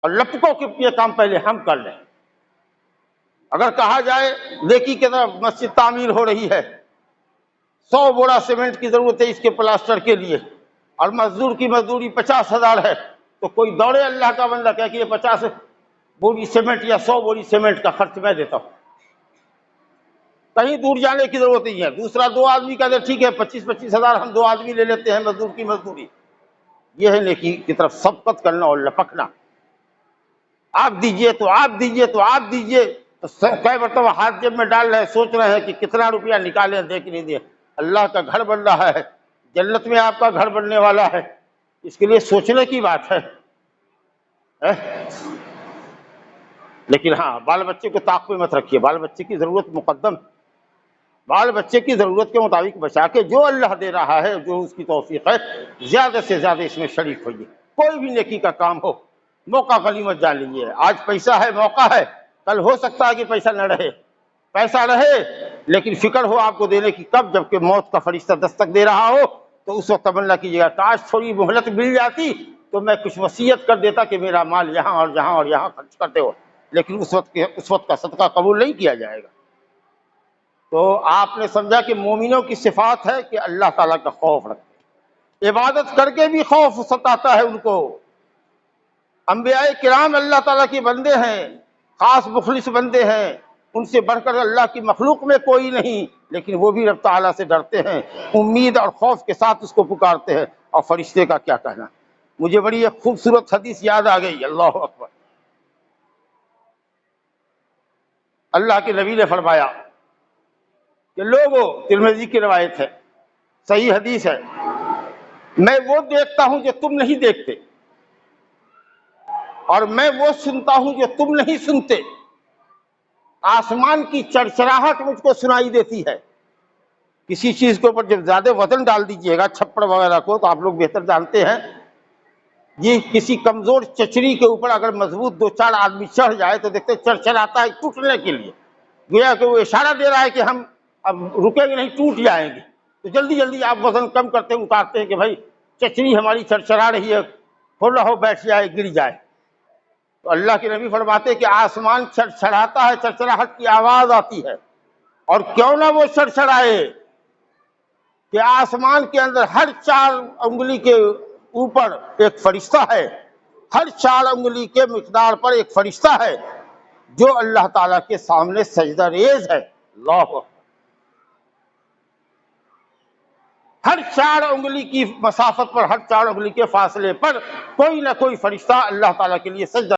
اور لپکوں کے یہ کام پہلے ہم کر لیں. اگر کہا جائے نیکی کی طرف مسجد تعمیر ہو رہی ہے، 100 بوڑا سیمنٹ کی ضرورت ہے اس کے پلاسٹر کے لیے، اور مزدور کی مزدوری 50,000 ہے، تو کوئی دوڑے اللہ کا بندہ کہہ کہ یہ 50 بوری سیمنٹ یا 100 بوری سیمنٹ کا خرچ میں دیتا ہوں، کہیں دور جانے کی ضرورت نہیں ہے. دوسرا 2 آدمی کا دے ٹھیک ہے 25,000 ہم 2 آدمی لے لیتے ہیں مزدور کی مزدوری. یہ ہے نیکی کی طرف سبقت کرنا اور لپکنا. آپ دیجئے تو آپ دیجئے تو آپ دیجئے، تو کئی مرتبہ ہاتھ جیب میں ڈال رہے ہیں، سوچ رہے ہیں کہ کتنا روپیہ نکالیں، دے کہ نہیں دیں. اللہ کا گھر بن رہا ہے، جنت میں آپ کا گھر بننے والا ہے، اس کے لیے سوچنے کی بات ہے. لیکن ہاں بال بچے کو طاق پہ مت رکھیے، بال بچے کی ضرورت مقدم، بال بچے کی ضرورت کے مطابق بچا کے جو اللہ دے رہا ہے، جو اس کی توفیق ہے، زیادہ سے زیادہ اس میں شریک ہوئیے. کوئی بھی نیکی کا کام ہو، موقع غنیمت جان لیجیے. آج پیسہ ہے، موقع ہے، کل ہو سکتا ہے کہ پیسہ نہ رہے. پیسہ رہے لیکن فکر ہو آپ کو دینے کی کب، جبکہ موت کا فرشتہ دستک دے رہا ہو، تو اس وقت تمنا کیجیے گا کاش تھوڑی مہلت مل جاتی تو میں کچھ وصیت کر دیتا کہ میرا مال یہاں اور یہاں اور یہاں خرچ کرتے ہو. لیکن اس وقت کا صدقہ قبول نہیں کیا جائے گا. تو آپ نے سمجھا کہ مومنوں کی صفات ہے کہ اللہ تعالیٰ کا خوف رکھتے، عبادت کر کے بھی خوف ستاتا ہے ان کو. انبیاء کرام اللہ تعالیٰ کے بندے ہیں، خاص مخلص بندے ہیں، ان سے بڑھ کر اللہ کی مخلوق میں کوئی نہیں، لیکن وہ بھی رب تعالیٰ سے ڈرتے ہیں، امید اور خوف کے ساتھ اس کو پکارتے ہیں. اور فرشتے کا کیا کہنا. مجھے بڑی ایک خوبصورت حدیث یاد آ گئی، اللہ اکبر. اللہ کے نبی نے فرمایا کہ لوگوں، ترمذی کی روایت ہے، صحیح حدیث ہے، میں وہ دیکھتا ہوں جو تم نہیں دیکھتے، اور میں وہ سنتا ہوں جو تم نہیں سنتے. آسمان کی چرچراہٹ مجھ کو سنائی دیتی ہے. کسی چیز کے اوپر جب زیادہ وزن ڈال دیجئے گا، چھپڑ وغیرہ کو، تو آپ لوگ بہتر جانتے ہیں، یہ کسی کمزور چچری کے اوپر اگر مضبوط 2-4 آدمی چڑھ جائے تو دیکھتے چرچراتا ہے ٹوٹنے کے لیے، گویا کہ وہ اشارہ دے رہا ہے کہ ہم اب رکیں گے نہیں، ٹوٹ جائیں گے. تو جلدی جلدی آپ وزن کم کرتے ہیں، اتارتے ہیں کہ بھائی چچری ہماری چرچرا رہی ہے، ہو رہا ہو بیٹھ جائے، گر جائے. تو اللہ کے نبی فرماتے کہ آسمان چرچراتا ہے، چرچراہٹ کی آواز آتی ہے، اور کیوں نہ وہ چرچرائے، کہ آسمان کے اندر ہر 4 انگلی کے اوپر ایک فرشتہ ہے، ہر 4 انگلی کے مقدار پر ایک فرشتہ ہے جو اللہ تعالیٰ کے سامنے سجدہ ریز ہے. اللہ اکبر. ہر 4 انگلی کی مسافت پر، ہر 4 انگلی کے فاصلے پر کوئی نہ کوئی فرشتہ اللہ تعالیٰ کے لیے سجدہ